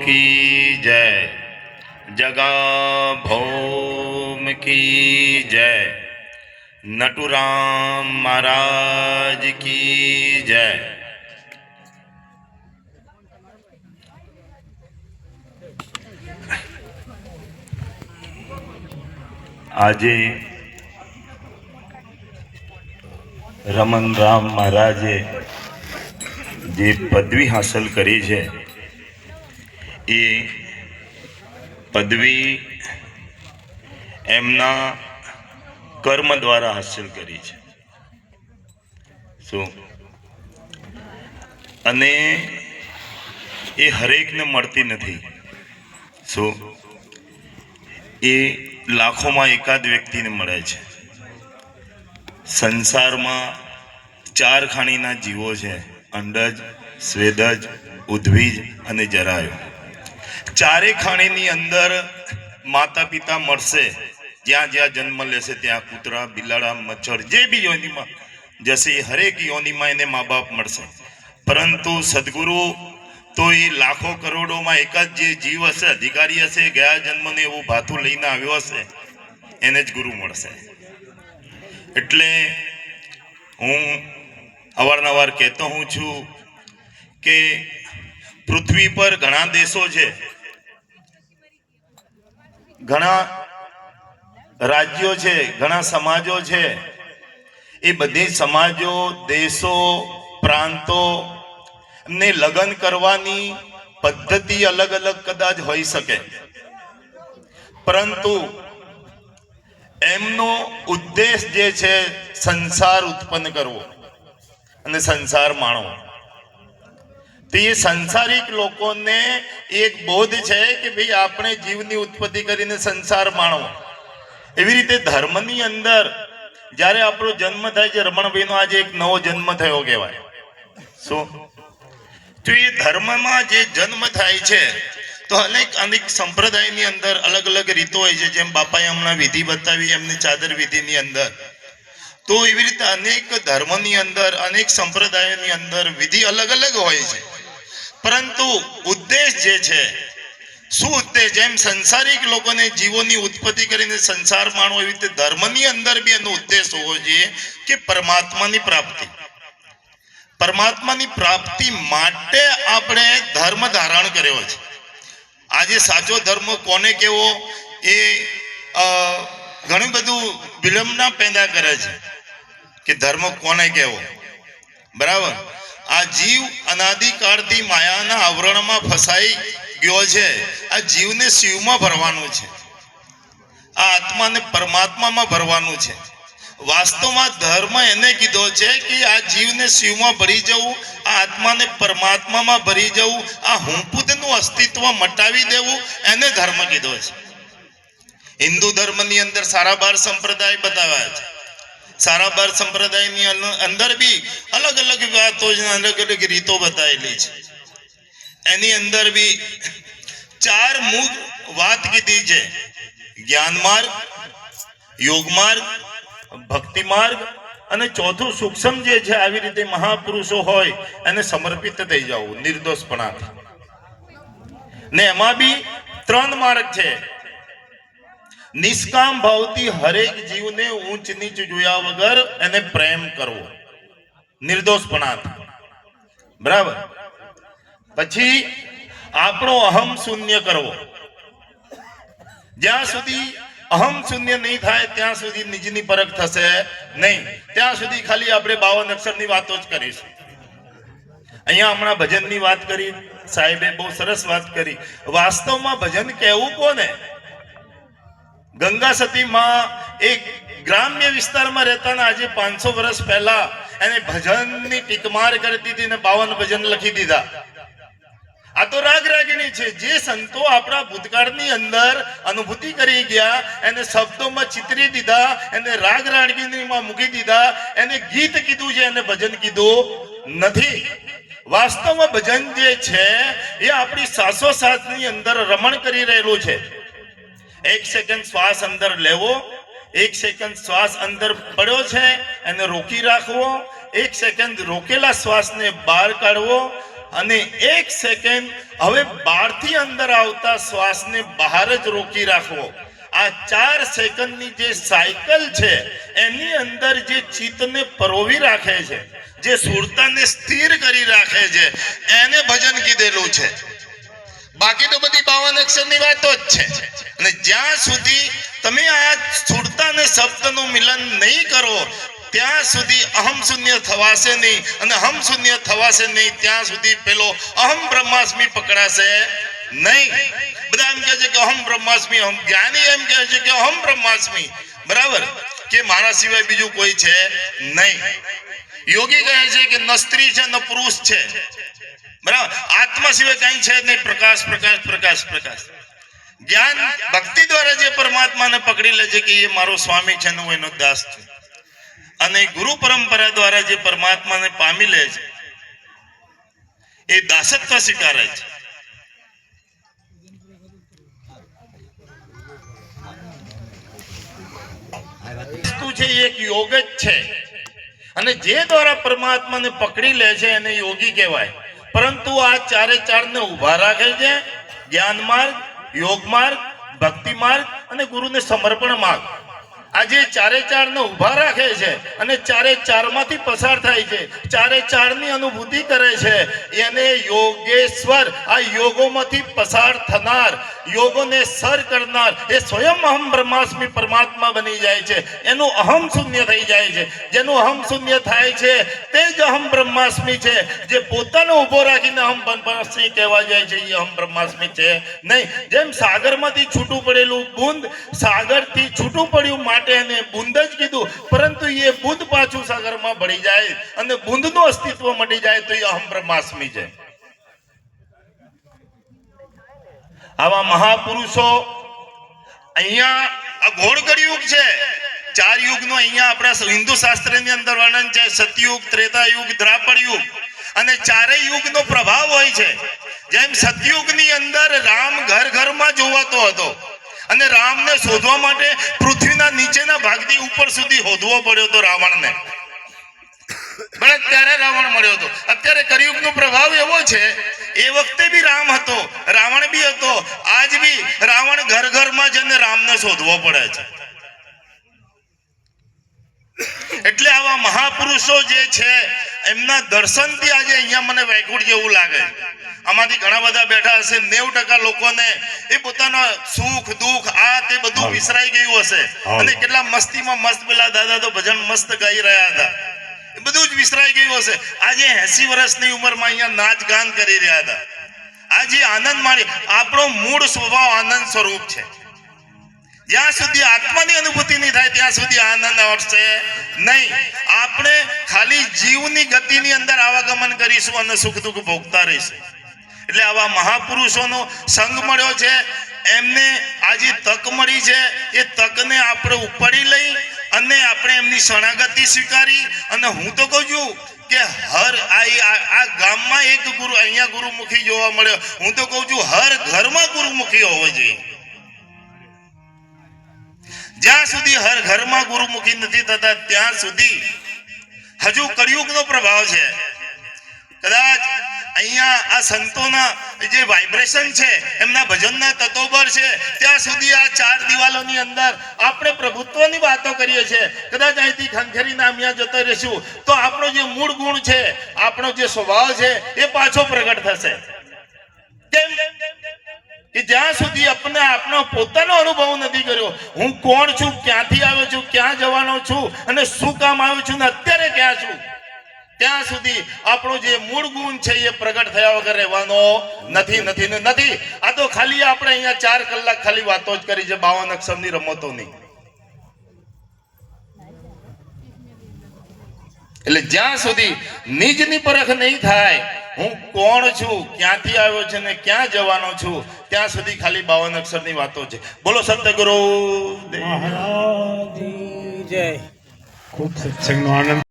की जय, जगा भौम की जय, नटुराम महाराज की जय। આજે રમન રામ મહારાજે જે પદવી હાંસલ કરી છે એ પદવી એમના કર્મ દ્વારા હાંસલ કરી છે શું અને એ હરેકને મળતી નથી શું એ લાખોમાં એકાદ વ્યક્તિને મળે છે। સંસારમાં ચાર ખાણીના જીવો છે, અંડજ, સ્વેદજ, ઉદ્ભીજ અને જરાયો। ચારે ખાણીની અંદર માતા પિતા મળશે, જ્યાં જ્યાં જન્મ લેશે ત્યાં કૂતરા, બિલાડા, મચ્છર જે બી યોનિમાં જશે એ હરેક યોનિમાં એને મા બાપ મળશે। પરંતુ સદગુરુ તો એ લાખો કરોડોમાં એકાદ જે જીવ હશે, અધિકારી હશે, ગયા જન્મને એવું ભાથું લઈને આવ્યો હશે એને જ ગુરુ મળશે। એટલે હું અવારનવાર કહેતો હું છું કે પૃથ્વી પર ઘણા દેશો છે, ઘણા રાજ્યો છે, ઘણા સમાજો છે। એ બધી સમાજો, દેશો, પ્રાંતો ને લગ્ન કરવાની પદ્ધતિ અલગ અલગ કદાચ હોઈ શકે, પરંતુ એમનો ઉદ્દેશ જે છે સંસાર ઉત્પન્ન કરવો અને સંસાર માણવો। તો એ સંસારિક લોકોને એક બોધ છે કે ભાઈ આપણે જીવની ઉત્પત્તિ કરીને સંસાર માણવો। એવી રીતે ધર્મની અંદર જ્યારે આપણો જન્મ થાય છે, રમણભાઈનો આજે એક નવો જન્મ થયો કહેવાય શું, તો એ ધર્મમાં જે જન્મ થાય છે તો અનેક સંપ્રદાયની અંદર અલગ અલગ રીતો હોય છે। જેમ બાપાએ હમણાં વિધિ બતાવી એમની ચાદર વિધિની અંદર, તો એવી રીતે અનેક ધર્મની અંદર, અનેક સંપ્રદાયોની અંદર વિધિ અલગ અલગ હોય છે, પરંતુ ઉદ્દેશ જે છે શું ઉદ્દેશ, જેમ સંસારિક લોકોને જીવોની ઉત્પત્તિ કરીને સંસાર માણવો, એવી રીતે ધર્મની અંદર બી એનો ઉદ્દેશ હોવો જોઈએ કે પરમાત્માની પ્રાપ્તિ। પરમાત્માની પ્રાપ્તિ માટે આપણે ધર્મ ધારણ કર્યો છે। આજે સાચો ધર્મ કોને કેવો એ ઘણું બધું વિલંબના પેદા કરે છે કે ધર્મ કોને કેવો, બરાબર। આ જીવ અનાદિકાળથી માયાના આવરણમાં ફસાઈ ગયો છે। આ જીવને શિવમાં ભરવાનું છે, આ આત્માને પરમાત્મામાં ભરવાનું છે। વાસ્તવમાં ધર્મ એને કીધો છે કે આ જીવને શિવમાં ભરી જવું, આ આત્માને પરમાત્મામાં ભરી જવું, આ હુંપુદનું અસ્તિત્વ મટાવી દેવું, એને ધર્મ કીધો છે। હિન્દુ ધર્મની અંદર સારા 12 સંપ્રદાય બતાવ્યા છે। સારા 12 સંપ્રદાયની અંદર બી અલગ અલગ વાતો, અલગ અલગ રીતો બતાવેલી છે। એની અંદર બી 4 મૂળ વાત કીધી છે: જ્ઞાન માર્ગ, યોગ માર્ગ, ભક્તિ માર્ગ અને ચોથું સૂક્ષ્મ જે છે, આવી રીતે મહાપુરુષો હોય એને સમર્પિત થઈ જવું નિર્દોષપણાથી। ને એમાં બી 3 માર્ગ છે। નિષ્કામ ભાવથી હરેક જીવને ઊંચ નીચ જોયા વગર એને પ્રેમ કરવો નિર્દોષપણાથી, બરાબર। પછી આપણો અહમ શૂન્ય કરવો। જ્યાં સુધી અહમ શૂન્ય નહીં થાય ત્યાં સુધી નિજની પરખ થશે નહીં, ત્યાં સુધી ખાલી આપણે 52 અક્ષરની વાતો જ કરીશું। અહીંયા હમણાં ભજનની વાત કરી સાહેબે, બહુ સરસ વાત કરી। વાસ્તવમાં ભજન કહેવું કોને? ગંગા સતી માં એક ગ્રામ્ય વિસ્તારમાં રહેતા ને આજે 500 વર્ષ પહેલા એને ભજનની ટીકમાર કરતી હતી ને 52 ભજન લખી દીધા। આ તો રાગ રાગિણી છે, જે સંતો આપણા ભૂતકાળની અંદર અનુભૂતિ કરી ગયા, એને શબ્દોમાં ચિતરી દીધા, એને રાગ રાગિણીમાં મૂકી દીધા, એને ગીત કીધું છે, એને ભજન કીધું નથી। વાસ્તવમાં ભજન જે છે એ આપણી શ્વાસોશ્વાસની અંદર રમણ કરી રહેલું છે। 1 સેકન્ડ શ્વાસ અંદર લેવો, 1 સેકન્ડ શ્વાસ અંદર પડ્યો છે એને રોકી રાખવો, 1 સેકન્ડ રોકેલા શ્વાસને બહાર કાઢવો, અને 1 સેકન્ડ હવે બહારથી અંદર આવતા શ્વાસને બહાર જ રોકી રાખવો. આ 4 સેકન્ડની જે સાયકલ છે એની અંદર જે ચિત્તને પરોવી રાખે છે, જે સુરતાને સ્થિર કરી રાખે છે, એને ભજન કીધેલું છે. બાકી તો બધી 52 અક્ષરની વાતો જ છે. અને જ્યાં સુધી તમે આ સુરતા અને શબ્દનું મિલન નહીં કરો ત્યાં સુધી અહમ શૂન્ય થવાશે નહીં. અને હમ શૂન્ય થવાશે નહીં ત્યાં સુધી પેલો અહમ બ્રહ્માસ્મિ પકડાશે નહીં. બધા એમ કહે છે કે અહમ બ્રહ્માસ્મિ, જ્ઞાની એમ કહે છે કે અહમ બ્રહ્માસ્મિ, બરાબર, કે મારા સિવાય બીજું કોઈ છે નહીં. યોગી કહે છે કે ન સ્ત્રી છે ન પુરુષ છે, બરાબર, આત્મા સિવાય કઈ છે નહીં, પ્રકાશ પ્રકાશ પ્રકાશ પ્રકાશ. જ્ઞાન ભક્તિ દ્વારા જે પરમાત્માને પકડી લે છે કે એ મારો સ્વામી છે ને હું એનો દાસ છું, અને ગુરુ પરંપરા દ્વારા જે પરમાત્માને પામી લે છે એ દાસત્વ સ્વીકારે છે. વસ્તુ છે એક યોગ જ છે, અને જે દ્વારા પરમાત્માને પકડી લે છે એને યોગી કહેવાય. પરંતુ આ 4 ને ઉભા રાખે છે જ્ઞાન માર્ગ, યોગ માર્ગ, ભક્તિ માર્ગ અને ગુરુને સમર્પણ માર્ગ. આ જે 4 ને ઉભા રાખે છે અને 4 માંથી પસાર થાય છે, 4 ની અનુભૂતિ કરે છે, એને યોગેશ્વર, આ યોગોમાંથી પસાર થનાર, યોગોને સર કરનાર એ સ્વયં અહમ બ્રહ્માસ્મિ પરમાત્મા બની જાય છે. એનું અહમ શૂન્ય થઈ જાય છે. જેનું અહમ શૂન્ય થાય છે તે જ અહમ બ્રહ્માસ્મિ છે. જે પોતાનો ઉભો રાખીને અહમ બ્રહ્માસ્મિ કહેવા જાય છે એ અહમ બ્રહ્માસ્મિ છે નહીં. જેમ સાગરમાંથી છૂટું પડેલું બુંદ સાગરથી છૂટું પડ્યું માટે એને બુંદ જ કીધું, પરંતુ એ બુંદ પાછું સાગરમાં ભળી જાય અને બુંદનું અસ્તિત્વ મળી જાય તો એ અહમ બ્રહ્માસ્મિ છે. આવા મહાપુરુષો અહીંયા આ ઘોડગડ યુગ છે, 4 યુગનો અહીંયા આપણા હિન્દુ શાસ્ત્રની અંદર વર્ણન છે. સતયુગ, ત્રેતા યુગ, દ્વાપર યુગ, અને 4 યુગનો પ્રભાવ હોય છે. જેમ સતયુગની અંદર રામ ઘર ઘરમાં જોવાતો હતો અને રામને શોધવા માટે પૃથ્વીના નીચેના ભાગથી ઉપર સુધી શોધવો પડ્યો હતો રાવણને, બરાબર, ત્યારે રાવણ મળ્યો હતો. અત્યારે કળિયુગનો પ્રભાવ એવો છે, એ વખતે બી રામ હતો, રાવણ બી હતો, આજ બી રાવણ ઘર ઘરમાં જઈને રામને શોધવો પડે છે. એટલે આવા મહાપુરુષો જે છે એમના દર્શનથી આજે અહીંયા મને વૈકુંઠ જેવું લાગે. આમાંથી ઘણા બધા બેઠા હશે, 90% લોકોને એ પોતાના સુખ દુઃખ આ તે બધું વિસરાઈ ગયું હશે, અને કેટલા મસ્તીમાં મસ્ત પેલા દાદા તો ભજન મસ્ત ગાઈ રહ્યા હતા, એ બધું જ વિસરાઈ ગયું હશે. આજે 80 વર્ષની ઉંમરમાં અહીંયા નાચ ગાન કરી રહ્યા હતા. આજે આનંદ માણી, આપણો મૂળ સ્વભાવ આનંદ સ્વરૂપ છે. જ્યાં સુધી આત્માની અનુભૂતિ નહીં થાય ત્યાં સુધી આનંદ આવશે નહીં. આપણે ખાલી જીવની ગતિની અંદર આવાગમન કરીશું અને સુખ દુઃખ ભોગતા રહીશું. એટલે આવા મહાપુરુષોનો સંગ મળ્યો છે, એમને આજે તક મળી છે, એ તકને આપણે ઉપાડી લઈ અને આપણે એમની શરણાગતિ સ્વીકારી. અને હું તો કહું છું કે હર આ ગામમાં એક ગુરુ, અહીંયા ગુરુમુખી જોવા મળ્યો, હું તો કહું છું હર ઘરમાં ગુરુમુખી હોવો જોઈએ. જ્યાં સુધી હર ઘરમાં ગુરુમુખી નથી થતા ત્યાં સુધી હજુ કળિયુગનો પ્રભાવ છે. કદાચ અહીંયા આ સંતોના જે વાઇબ્રેશન છે, એમના ભજનના તત્વબળ છે, ત્યાં સુધી આ 4 દિવાલોની અંદર આપણે પ્રભુત્વની વાતો કરીએ છીએ. કદાચ અહીંથી ખંખેરીને અહીંયા જતા રહીશું તો આપણો જે મૂળ ગુણ છે, આપણો જે સ્વભાવ છે એ પાછો પ્રગટ થશે. કેમ કે જ્યાં સુધી આપણે આપણો પોતાનો અનુભવ નથી કર્યો, હું કોણ છું, ક્યાંથી આવ્યો છું, ક્યાં જવાનો છું અને શું કામ આવ્યો છું ને અત્યારે ક્યાં છું, ત્યાં સુધી આપણો જે મૂળ ગુણ છે એ પ્રગટ થયા વગર રહેવાનો નથી નથી ને નથી. આ તો ખાલી આપણે અહીંયા 4 કલાક ખાલી વાતો જ કરી છે 52 અક્ષરની રમતોની. એટલે જ્યાં સુધી નિજની પરખ નહીં થાય, હું કોણ છું, ક્યાંથી આવ્યો છું ને ક્યાં જવાનો છું, ત્યાં સુધી ખાલી 52 અક્ષરની વાતો છે. બોલો સતગુરુ મહારાજ જય. ખૂબ સત્સંગનો આનંદ.